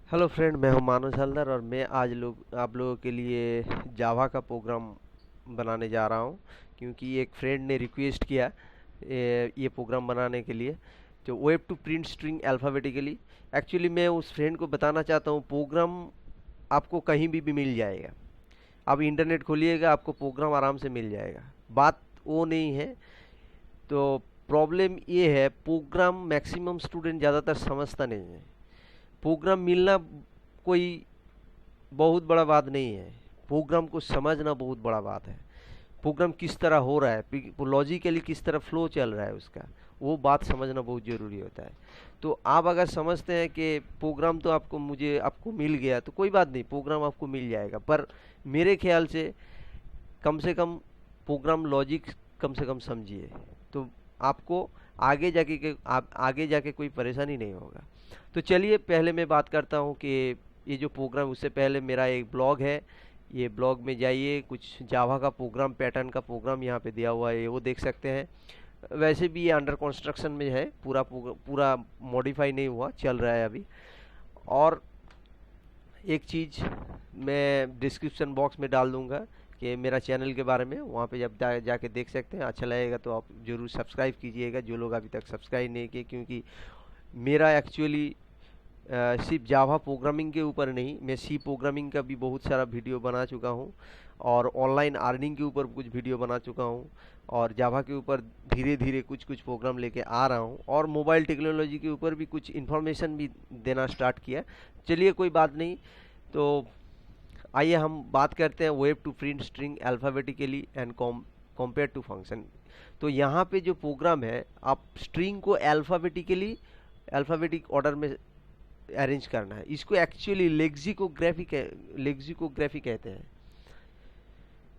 Hello friend, मैं हूं मानव हल्दर और मैं आज आप लोगों के लिए जावा का प्रोग्राम बनाने जा रहा हूं, क्योंकि एक फ्रेंड ने रिक्वेस्ट किया ये प्रोग्राम बनाने के लिए। तो web to print string alphabetically. Actually मैं उस फ्रेंड को बताना चाहता हूं, प्रोग्राम आपको कहीं भी मिल जाएगा। आप इंटरनेट खोलिएगा, आपको प्रोग्राम आराम से मिल जाएगा। बात वो नहीं है। तो प्रॉब्लम ये है, प्रोग्राम मैक्सिमम स्टूडेंट ज़्यादातर समझता नहीं है। प्रोग्राम मिलना कोई बहुत बड़ा बात नहीं है, प्रोग्राम को समझना बहुत बड़ा बात है। प्रोग्राम किस तरह हो रहा है, लॉजिकली किस तरह फ्लो चल रहा है उसका, वो बात समझना बहुत ज़रूरी होता है। तो आप अगर समझते हैं कि प्रोग्राम तो आपको मिल गया, तो कोई बात नहीं, प्रोग्राम आपको मिल जाएगा। पर मेरे ख्याल से कम प्रोग्राम लॉजिक कम से कम समझिए, तो आपको आगे जाके कोई परेशानी नहीं होगा। तो चलिए पहले मैं बात करता हूँ कि ये जो प्रोग्राम, उससे पहले मेरा एक ब्लॉग है। ये ब्लॉग में जाइए, कुछ जावा का प्रोग्राम, पैटर्न का प्रोग्राम यहाँ पे दिया हुआ है, वो देख सकते हैं। वैसे भी ये अंडर कंस्ट्रक्शन में है, पूरा मॉडिफाई नहीं हुआ, चल रहा है अभी। और एक चीज़ मैं डिस्क्रिप्शन बॉक्स में डाल दूंगा कि मेरा चैनल के बारे में, वहाँ पे जब जाके देख सकते हैं। अच्छा लगेगा तो आप ज़रूर सब्सक्राइब कीजिएगा, जो लोग अभी तक सब्सक्राइब नहीं किए, क्योंकि मेरा एक्चुअली सिर्फ जावा प्रोग्रामिंग के ऊपर नहीं, मैं सी प्रोग्रामिंग का भी बहुत सारा वीडियो बना चुका हूँ, और ऑनलाइन अर्निंग के ऊपर कुछ वीडियो बना चुका हूँ, और जावा के ऊपर धीरे धीरे कुछ कुछ प्रोग्राम लेके आ रहा हूँ, और मोबाइल टेक्नोलॉजी के ऊपर भी कुछ इन्फॉर्मेशन भी देना स्टार्ट किया। चलिए कोई बात नहीं। तो आइए हम बात करते हैं web to print string alphabetically and compare to function. तो यहाँ पे जो प्रोग्राम है, आप स्ट्रिंग को अल्फ़ाबेटिक ऑर्डर में अरेंज करना है। इसको एक्चुअली लेक्सिकोग्राफी कहते हैं।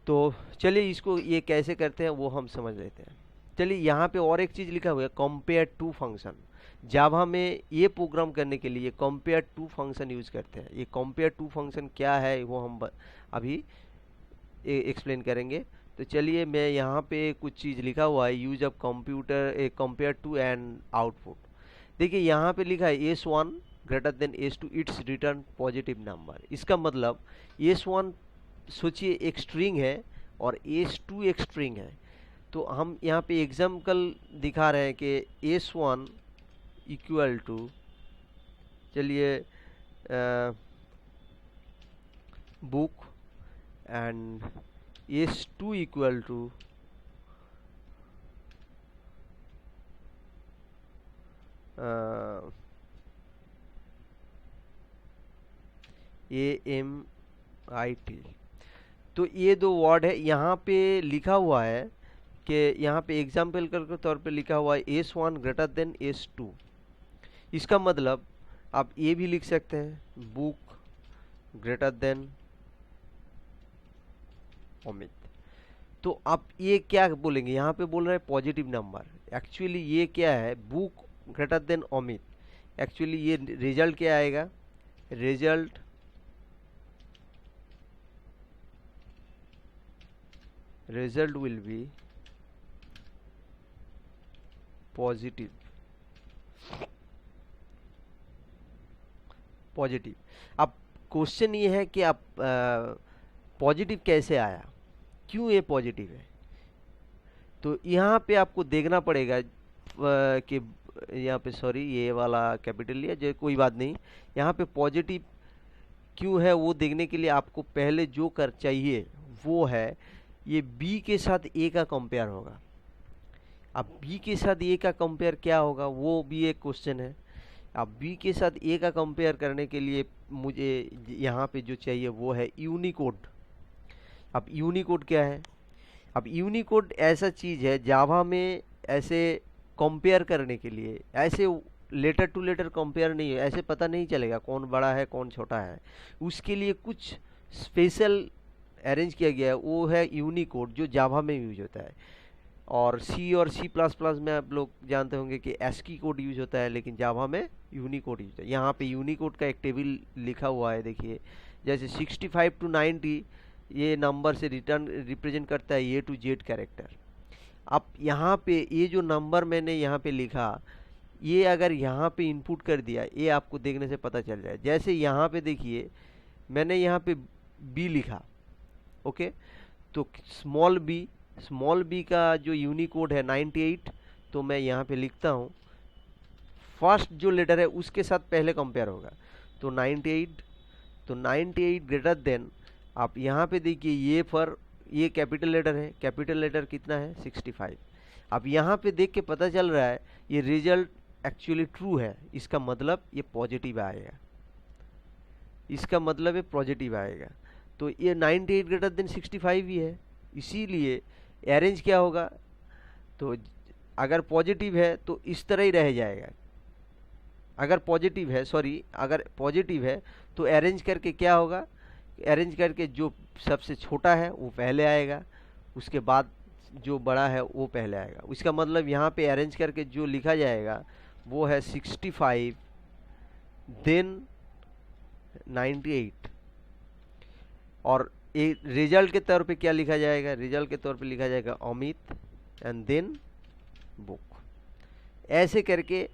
तो चलिए इसको ये कैसे करते हैं वो हम समझ लेते हैं। चलिए यहाँ पे और एक चीज़ लिखा हुआ है, कंपेयर टू फंक्शन। जावा में ये प्रोग्राम करने के लिए कंपेयर टू फंक्शन यूज करते हैं। ये कंपेयर टू फंक्शन क्या है वो हम अभी एक्सप्लेन करेंगे। तो चलिए, मैं यहाँ पे कुछ चीज़ लिखा हुआ है, use of computer A compare to and output. देखिए यहाँ पे लिखा है S1 greater than S2 it's return positive number. इसका मतलब S1, सोचिए, एक स्ट्रिंग है और S2 एक स्ट्रिंग है। तो हम यहाँ पे एग्जाम्पल दिखा रहे हैं कि S1 इक्वल टू, चलिए, book, and S2 equal to AMIT। तो ये दो वर्ड है यहाँ पे लिखा हुआ है, कि यहाँ पे एग्जाम्पल के तौर पे लिखा हुआ है S1 ग्रेटर देन S2। इसका मतलब आप ये भी लिख सकते हैं, बुक ग्रेटर देन अमित। तो आप ये क्या बोलेंगे, यहाँ पे बोल रहे हैं पॉजिटिव नंबर। एक्चुअली ये क्या है, book greater than Amit. Actually ये रिजल्ट क्या आएगा, result will be positive. Positive. अब क्वेश्चन ये है कि आप पॉजिटिव कैसे आया, क्यों ये पॉजिटिव है। तो यहाँ पे आपको देखना पड़ेगा कि यहाँ पे, सॉरी, ये वाला कैपिटल लिया, जो कोई बात नहीं। यहाँ पे पॉजिटिव क्यों है वो देखने के लिए आपको पहले जो कर चाहिए वो है, ये बी के साथ ए का कंपेयर होगा। अब बी के साथ ए का कंपेयर क्या होगा, वो भी एक क्वेश्चन है। अब बी के साथ ए का कंपेयर करने के लिए मुझे यहाँ पे जो चाहिए वो है यूनिकोड। अब यूनिकोड क्या है, अब यूनिकोड ऐसा चीज़ है जावा में, ऐसे कंपेयर करने के लिए, ऐसे लेटर टू लेटर कंपेयर नहीं है, ऐसे पता नहीं चलेगा कौन बड़ा है कौन छोटा है। उसके लिए कुछ स्पेशल अरेंज किया गया है, वो है यूनिकोड, जो जावा में यूज होता है। और सी और सी प्लस प्लस में आप लोग जानते होंगे कि एस्की कोड यूज होता है, लेकिन जावा में यूनिकोड यूज होता है। यहाँ पे यूनिकोड का एक टेबल लिखा हुआ है, देखिए, जैसे 65 to 90 ये नंबर से रिप्रेजेंट करता है A to Z कैरेक्टर। अब यहाँ पे ये जो नंबर मैंने यहाँ पे लिखा, ये अगर यहाँ पे इनपुट कर दिया, ये आपको देखने से पता चल जाए। जैसे यहाँ पे देखिए मैंने यहाँ पे बी लिखा, ओके, तो स्मॉल बी का जो यूनिकोड है 98, तो मैं यहाँ पे लिखता हूँ फर्स्ट जो लेटर है उसके साथ पहले कंपेयर होगा, तो 98, तो 98 ग्रेटर देन, आप यहाँ पे देखिए ये कैपिटल लेटर है, कैपिटल लेटर कितना है 65। अब यहाँ पे देख के पता चल रहा है ये रिजल्ट एक्चुअली ट्रू है, इसका मतलब ये पॉजिटिव आएगा, इसका मतलब ये पॉजिटिव आएगा। तो ये 98 ग्रेटर देन 65 ही है, इसीलिए अरेंज क्या होगा, तो अगर पॉजिटिव है तो इस तरह ही रह जाएगा। अगर पॉजिटिव है तो अरेंज करके क्या होगा, अरेंज करके जो सबसे छोटा है वो पहले आएगा, उसके बाद जो बड़ा है वो पहले आएगा। इसका मतलब यहाँ पे अरेंज करके जो लिखा जाएगा वो है 65 देन 98, और रिजल्ट के तौर पे क्या लिखा जाएगा, रिजल्ट के तौर पे लिखा जाएगा अमित एंड देन बुक। ऐसे करके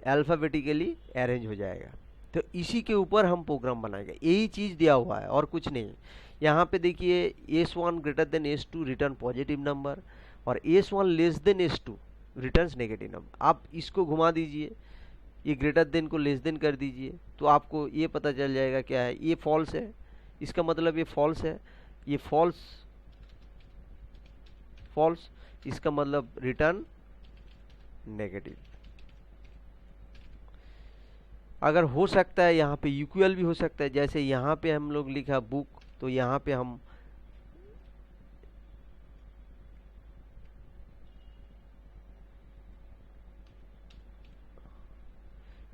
अल्फ़ाबेटिकली अरेंज हो जाएगा। तो इसी के ऊपर हम प्रोग्राम बनाएंगे, यही चीज़ दिया हुआ है और कुछ नहीं। यहाँ पे देखिए S1 greater than S2 return positive number, और S1 less than S2 returns negative number. आप इसको घुमा दीजिए, ये ग्रेटर देन को लेस देन कर दीजिए, तो आपको ये पता चल जाएगा क्या है, ये फॉल्स है, इसका मतलब ये फॉल्स है, ये फॉल्स, इसका मतलब रिटर्न नेगेटिव। अगर हो सकता है यहाँ पे इक्वल भी हो सकता है, जैसे यहाँ पे हम लोग लिखा बुक, तो यहाँ पे हम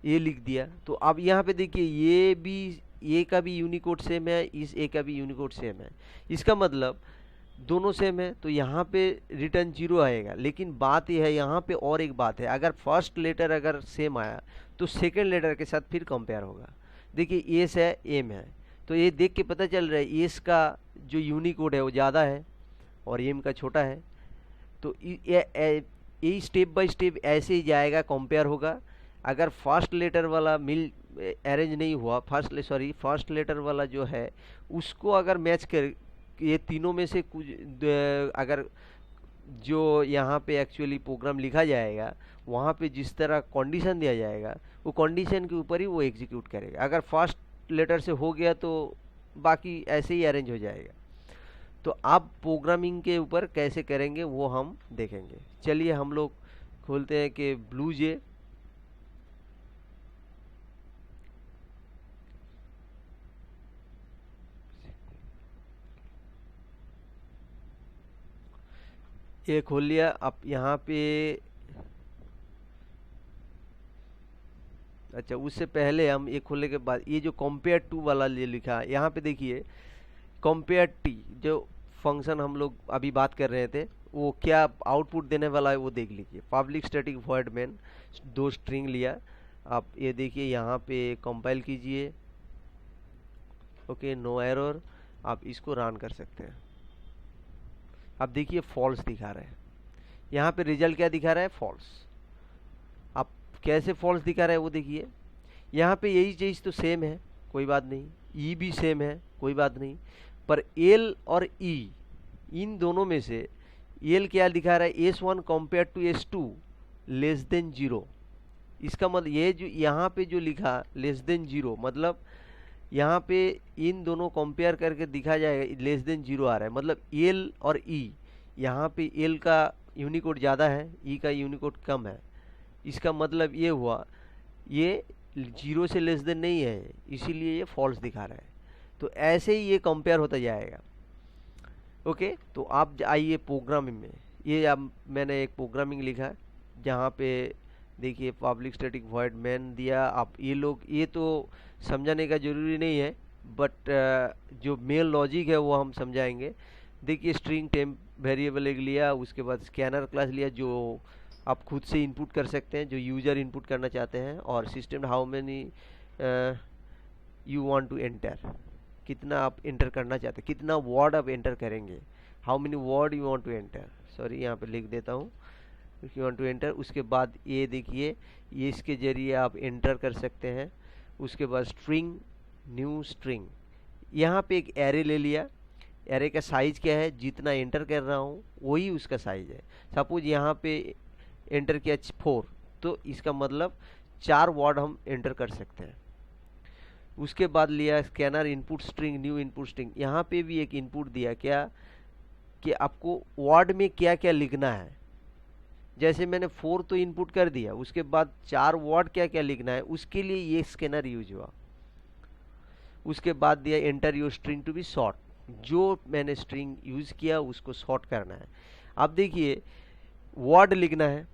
ये लिख दिया। तो अब यहाँ पे देखिए ये का भी यूनिकोड सेम है, इस ए का भी यूनिकोड सेम है, इसका मतलब दोनों सेम है, तो यहाँ पे रिटर्न 0 आएगा। लेकिन बात यह है, यहाँ पे और एक बात है, अगर फर्स्ट लेटर अगर सेम आया तो सेकंड लेटर के साथ फिर कंपेयर होगा। देखिए एस है एम है, तो ये देख के पता चल रहा है एस का जो यूनिकोड है वो ज़्यादा है और एम का छोटा है। तो ये स्टेप बाय स्टेप ऐसे ही जाएगा, कंपेयर होगा। अगर फर्स्ट लेटर वाला अरेंज नहीं हुआ, फर्स्ट लेटर वाला जो है उसको अगर मैच कर, ये तीनों में से कुछ अगर जो यहाँ पे एक्चुअली प्रोग्राम लिखा जाएगा वहाँ पे जिस तरह कंडीशन दिया जाएगा वो कंडीशन के ऊपर ही वो एग्जीक्यूट करेगा। अगर फर्स्ट लेटर से हो गया तो बाकी ऐसे ही अरेंज हो जाएगा। तो आप प्रोग्रामिंग के ऊपर कैसे करेंगे वो हम देखेंगे। चलिए हम लोग खोलते हैं कि ब्लू जे, ये खोल लिया। अब यहाँ पे अच्छा, उससे पहले हम ये खोलने के बाद ये जो कंपेयर टू वाला ये लिखा है यहाँ पे देखिए, कंपेयर टी जो फंक्शन हम लोग अभी बात कर रहे थे वो क्या आउटपुट देने वाला है वो देख लीजिए। पब्लिक स्टैटिक वॉइड मेन, दो स्ट्रिंग लिया। आप ये देखिए यहाँ पे कंपाइल कीजिए, ओके, नो एरर। आप इसको रन कर सकते हैं। अब देखिए फॉल्स दिखा रहा है, यहाँ पे रिजल्ट क्या दिखा रहा है, फॉल्स। अब कैसे फॉल्स दिखा रहा है वो देखिए, यहाँ पे यही चीज़ तो सेम है, कोई बात नहीं, ई भी सेम है, कोई बात नहीं, पर एल और ई इन दोनों में से एल क्या दिखा रहा है, S1 compare to S2 less than 0। इसका मतलब ये जो यहाँ पे जो लिखा लेस देन 0, मतलब यहाँ पे इन दोनों कंपेयर करके दिखा जाएगा लेस देन 0 आ रहा है, मतलब एल और ई, यहाँ पे एल का यूनिकोड ज़्यादा है, ई का यूनिकोड कम है। इसका मतलब ये हुआ ये 0 से लेस देन नहीं है, इसीलिए ये फॉल्स दिखा रहा है। तो ऐसे ही ये कंपेयर होता जाएगा। ओके, तो आप आइए प्रोग्रामिंग में। ये अब मैंने एक प्रोग्रामिंग लिखा जहाँ पे देखिए पब्लिक स्टैटिक वॉइड मेन दिया। आप ये लोग ये तो समझाने का ज़रूरी नहीं है, बट जो मेन लॉजिक है वो हम समझाएंगे। देखिए स्ट्रिंग टेम्प वेरिएबल एक लिया, उसके बाद स्कैनर क्लास लिया जो आप खुद से इनपुट कर सकते हैं, जो यूज़र इनपुट करना चाहते हैं, और system how many you want to enter, कितना आप एंटर करना चाहते हैं, कितना वर्ड आप एंटर करेंगे, how many word you want to enter. Sorry यहाँ पे लिख देता हूँ, if you want to enter. उसके बाद ये देखिए, ये इसके जरिए आप एंटर कर सकते हैं। उसके बाद स्ट्रिंग, न्यू स्ट्रिंग, यहाँ पे एक एरे ले लिया। एरे का साइज क्या है, जितना एंटर कर रहा हूँ वही उसका साइज है। सपोज यहाँ पे एंटर किया 4, तो इसका मतलब 4 वर्ड हम एंटर कर सकते हैं। उसके बाद लिया scanner input string, new input string, यहाँ पे भी एक इनपुट दिया क्या कि आपको वर्ड में क्या क्या लिखना है। जैसे मैंने 4 तो इनपुट कर दिया, उसके बाद 4 वर्ड क्या क्या लिखना है, उसके लिए ये स्कैनर यूज हुआ। उसके बाद दिया enter your string to be short, जो मैंने स्ट्रिंग यूज किया उसको शॉर्ट करना है। अब देखिए वर्ड लिखना है,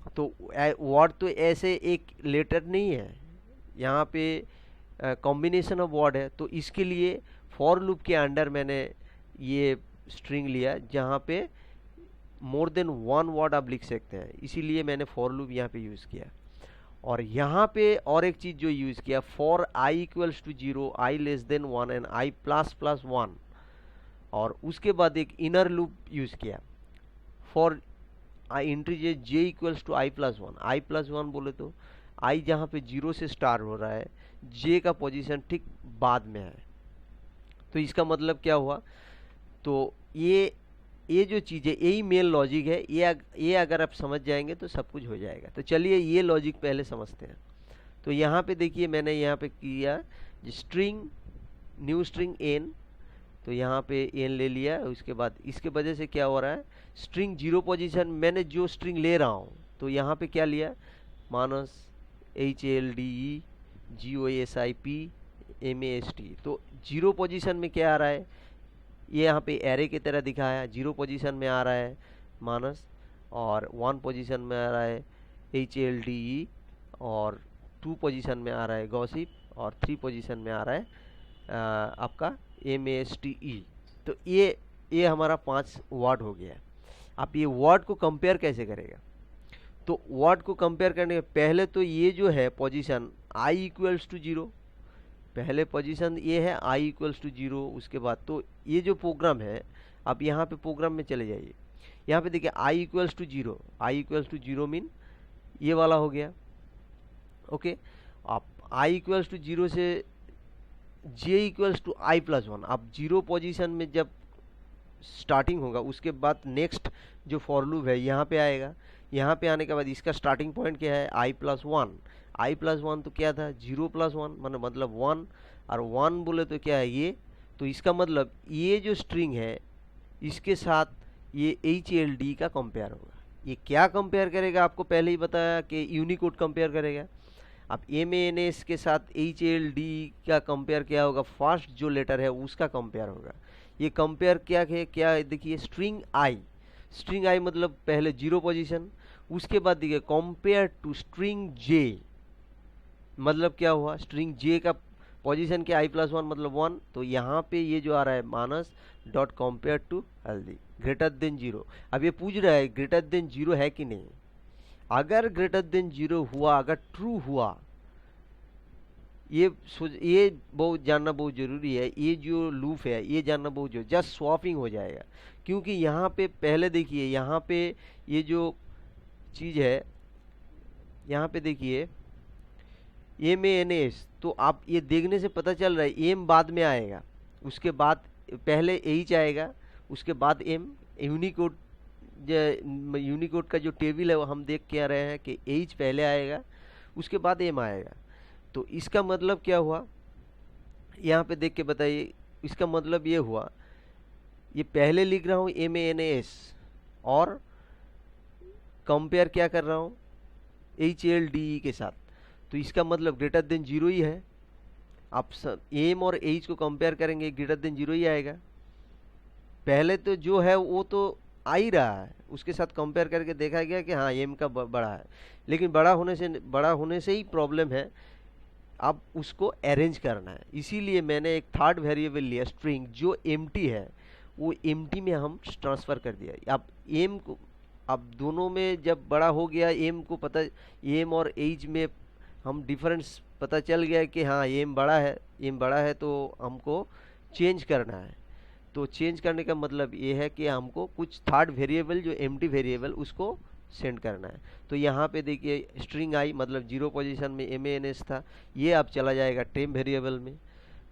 तो वर्ड तो ऐसे एक लेटर नहीं है, यहाँ पे कॉम्बिनेशन ऑफ वर्ड है। तो इसके लिए फॉर लूप के अंडर मैंने ये स्ट्रिंग लिया जहाँ पे मोर देन 1 वर्ड आप लिख सकते हैं, इसीलिए मैंने फॉर लूप यहाँ पे यूज़ किया। और यहाँ पे और एक चीज़ जो यूज़ किया, for i equals to 0, i less than 1 and i plus plus 1। और उसके बाद एक इनर लूप यूज़ किया, for i integer j equals to i plus 1। I plus 1 बोले तो आई जहाँ पे 0 से स्टार्ट हो रहा है, जे का पोजीशन ठीक बाद में है। तो इसका मतलब क्या हुआ, तो ये जो चीज़ है यही मेन लॉजिक है। ये अगर आप समझ जाएंगे तो सब कुछ हो जाएगा। तो चलिए ये लॉजिक पहले समझते हैं। तो यहाँ पे देखिए मैंने यहाँ पे किया स्ट्रिंग, न्यू स्ट्रिंग एन, तो यहाँ पे एन ले लिया। उसके बाद इसके वजह से क्या हो रहा है, स्ट्रिंग 0 पोजीशन, मैंने जो स्ट्रिंग ले रहा हूँ तो यहाँ पे क्या लिया, मानस HLDEGOSIPMAST। तो 0 पोजीशन में क्या आ रहा है, ये यहाँ पे एरे की तरह दिखाया। 0 पोजीशन में आ रहा है मानस, और 1 पोजीशन में आ रहा है HLDE, और 2 पोजीशन में आ रहा है गॉसिप, और 3 पोजीशन में आ रहा है आपका MASTE। तो ये हमारा 5 वर्ड हो गया। आप ये वर्ड को कंपेयर कैसे करेगा, तो वर्ड को कंपेयर करने के पहले तो ये जो है पोजीशन i इक्वल्स टू 0, पहले पोजीशन ये है i इक्वल्स टू 0। उसके बाद तो ये जो प्रोग्राम है, आप यहाँ पे प्रोग्राम में चले जाइए, यहाँ पे देखिए i equals to 0, i equals to 0 mean ये वाला हो गया। ओके, आप i इक्वल्स टू 0 से j equals to i plus 1, आप 0 पोजीशन में जब स्टार्टिंग होगा उसके बाद नेक्स्ट जो फॉर लूप है यहाँ पे आएगा। यहाँ पे आने के बाद इसका स्टार्टिंग पॉइंट क्या है, i प्लस 1। i प्लस 1 तो क्या था, 0 प्लस 1 मतलब 1, और 1 बोले तो क्या है ये। तो इसका मतलब ये जो स्ट्रिंग है इसके साथ ये HLD का कंपेयर होगा। ये क्या कंपेयर करेगा, आपको पहले ही बताया कि यूनिकोड कंपेयर करेगा। अब MANS के साथ HLD का कंपेयर क्या होगा, फर्स्ट जो लेटर है उसका कंपेयर होगा। ये कंपेयर क्या है देखिए, स्ट्रिंग आई मतलब पहले 0 पोजीशन, उसके बाद देखिए कंपेयर टू स्ट्रिंग J, मतलब क्या हुआ, स्ट्रिंग J का पोजीशन क्या, i प्लस 1 मतलब 1। तो यहाँ पे ये जो आ रहा है मानस dot compare to healthy greater than 0। अब ये पूछ रहा है ग्रेटर देन 0 है कि नहीं। अगर ग्रेटर देन 0 हुआ, अगर ट्रू हुआ, ये बहुत जानना बहुत ज़रूरी है। ये जो लूप है ये जानना बहुत जरूरी, जस्ट स्वैपिंग हो जाएगा। क्योंकि यहाँ पे पहले देखिए, यहाँ पे ये जो चीज़ है, यहाँ पे देखिए MANS, तो आप ये देखने से पता चल रहा है एम बाद में आएगा, उसके बाद पहले H आएगा, उसके बाद M। यूनिकोड का जो टेबल है वो हम देख के आ रहे हैं कि H पहले आएगा, उसके बाद M आएगा। तो इसका मतलब क्या हुआ, यहाँ पे देख के बताइए। इसका मतलब ये हुआ, ये पहले लिख रहा हूँ MANS और कंपेयर क्या कर रहा हूँ HLDE के साथ, तो इसका मतलब ग्रेटर देन 0 ही है। आप M और H को कंपेयर करेंगे, ग्रेटर देन 0 ही आएगा। पहले तो जो है वो तो आ ही रहा है, उसके साथ कंपेयर करके देखा गया कि हाँ M का बड़ा है, लेकिन बड़ा होने से ही प्रॉब्लम है। अब उसको अरेंज करना है, इसीलिए मैंने एक थर्ड वेरिएबल लिया स्ट्रिंग जो एम्प्टी है, वो एम्प्टी में हम ट्रांसफ़र कर दिया। अब एम को, अब दोनों में जब बड़ा हो गया, एम को पता, एम और एज में हम डिफरेंस पता चल गया कि हाँ एम बड़ा है, तो हमको चेंज करना है। तो चेंज करने का मतलब ये है कि हमको कुछ थर्ड वेरिएबल जो एम्प्टी वेरिएबल उसको सेंड करना है। तो यहाँ पे देखिए स्ट्रिंग आई मतलब 0 पोजीशन में MANS था, ये अब चला जाएगा टेम वेरिएबल में।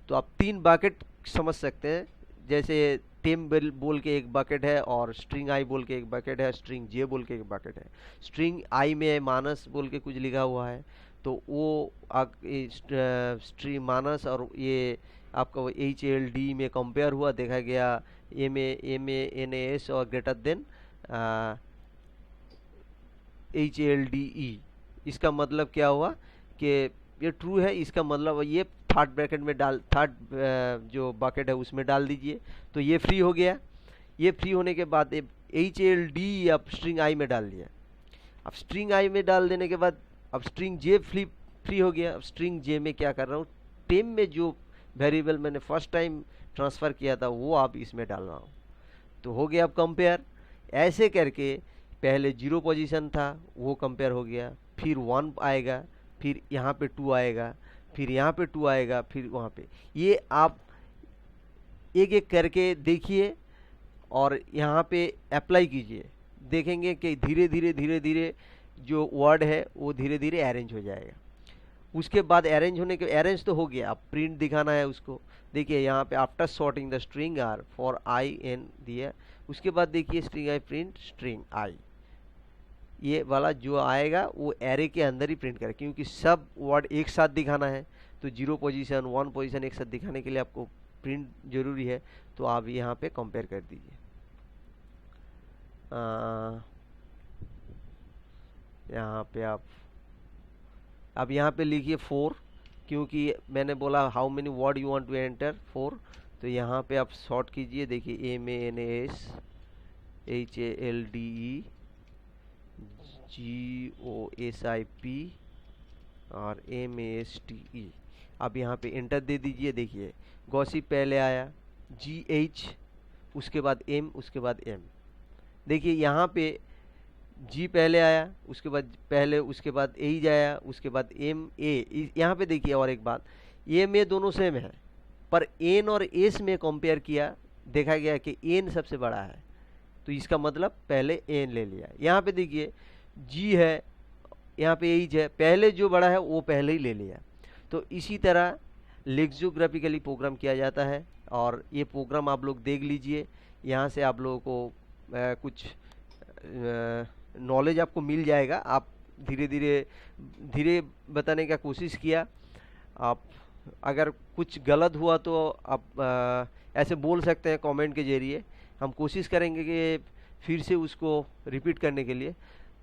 तो आप 3 बकेट समझ सकते हैं, जैसे टेम बोल के एक बकेट है और स्ट्रिंग आई बोल के एक बकेट है, स्ट्रिंग जे बोल के एक बकेट है। स्ट्रिंग आई में मानस बोल के कुछ लिखा हुआ है, तो वो स्ट्रिंग मानस और ये आपका HLD में कंपेयर हुआ, देखा गया MANS और ग्रेटर देन HLDE। इसका मतलब क्या हुआ कि ये ट्रू है, इसका मतलब ये थर्ड ब्रैकेट में थर्ड जो बकेट है उसमें डाल दीजिए, तो ये फ्री हो गया। ये फ्री होने के बाद HLD अब स्ट्रिंग आई में डाल दिया। अब स्ट्रिंग आई में डाल देने के बाद अब स्ट्रिंग जे फ्री हो गया। अब स्ट्रिंग जे में क्या कर रहा हूँ, टेम में जो वेरिएबल मैंने फर्स्ट टाइम ट्रांसफ़र किया था वो आप इसमें डाल रहा हूँ, तो हो गया अब कंपेयर। ऐसे करके पहले 0 पोजीशन था वो कंपेयर हो गया, फिर 1 आएगा, फिर यहाँ पे 2 आएगा, फिर यहाँ पे 2 आएगा, फिर वहाँ पे। ये आप एक एक करके देखिए और यहाँ पे अप्लाई कीजिए, देखेंगे कि धीरे धीरे जो वर्ड है वो धीरे धीरे अरेंज हो जाएगा। उसके बाद अरेंज तो हो गया, अब प्रिंट दिखाना है उसको। देखिए यहाँ पे after sorting the string are for i n दिया, उसके बाद देखिए string i print string i, ये वाला जो आएगा वो एरे के अंदर ही प्रिंट करें, क्योंकि सब वर्ड एक साथ दिखाना है। तो 0 पोजीशन 1 पोजीशन एक साथ दिखाने के लिए आपको प्रिंट जरूरी है। तो आप यहाँ पे कंपेयर कर दीजिए। यहाँ पे आप अब यहाँ पे लिखिए 4, क्योंकि मैंने बोला how many word you want to enter 4। तो यहाँ पे आप शॉर्ट कीजिए, देखिए MANS HALDE GOSIP और MASTE। अब यहाँ पे एंटर दे दीजिए। देखिए गॉसिप पहले आया, GH, उसके बाद M, उसके बाद M। देखिए यहाँ पे G पहले आया, उसके बाद H आया, उसके बाद MA। यहाँ पे देखिए और एक बात, MA दोनों सेम है, पर N और S में कंपेयर किया, देखा गया कि N सबसे बड़ा है, तो इसका मतलब पहले N ले लिया। यहाँ पे देखिए G है, यहाँ पे H है, पहले जो बड़ा है वो पहले ही ले लिया। तो इसी तरह लेक्सियोग्राफिकली प्रोग्राम किया जाता है, और ये प्रोग्राम आप लोग देख लीजिए। यहाँ से आप लोगों को कुछ नॉलेज आपको मिल जाएगा। आप धीरे बताने का कोशिश किया। आप अगर कुछ गलत हुआ तो आप ऐसे बोल सकते हैं कमेंट के जरिए, हम कोशिश करेंगे कि फिर से उसको रिपीट करने के लिए।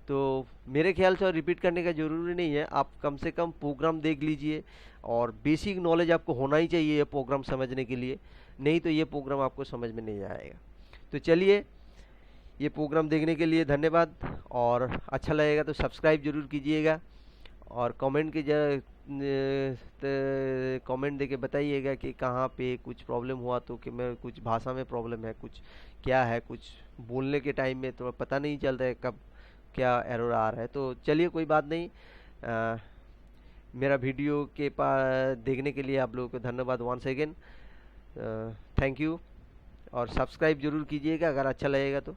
तो मेरे ख्याल से रिपीट करने का ज़रूरी नहीं है, आप कम से कम प्रोग्राम देख लीजिए, और बेसिक नॉलेज आपको होना ही चाहिए ये प्रोग्राम समझने के लिए, नहीं तो ये प्रोग्राम आपको समझ में नहीं आएगा। तो चलिए, ये प्रोग्राम देखने के लिए धन्यवाद, और अच्छा लगेगा तो सब्सक्राइब जरूर कीजिएगा, और कमेंट देके बताइएगा कि कहाँ पे कुछ प्रॉब्लम हुआ, तो कि मैं कुछ भाषा में प्रॉब्लम है, कुछ क्या है, कुछ बोलने के टाइम में तो पता नहीं चलता है कब क्या एरर आ रहा है। तो चलिए कोई बात नहीं, मेरा वीडियो के देखने के लिए आप लोगों को धन्यवाद वंस अगेन, थैंक यू। और सब्सक्राइब जरूर कीजिएगा अगर अच्छा लगेगा तो।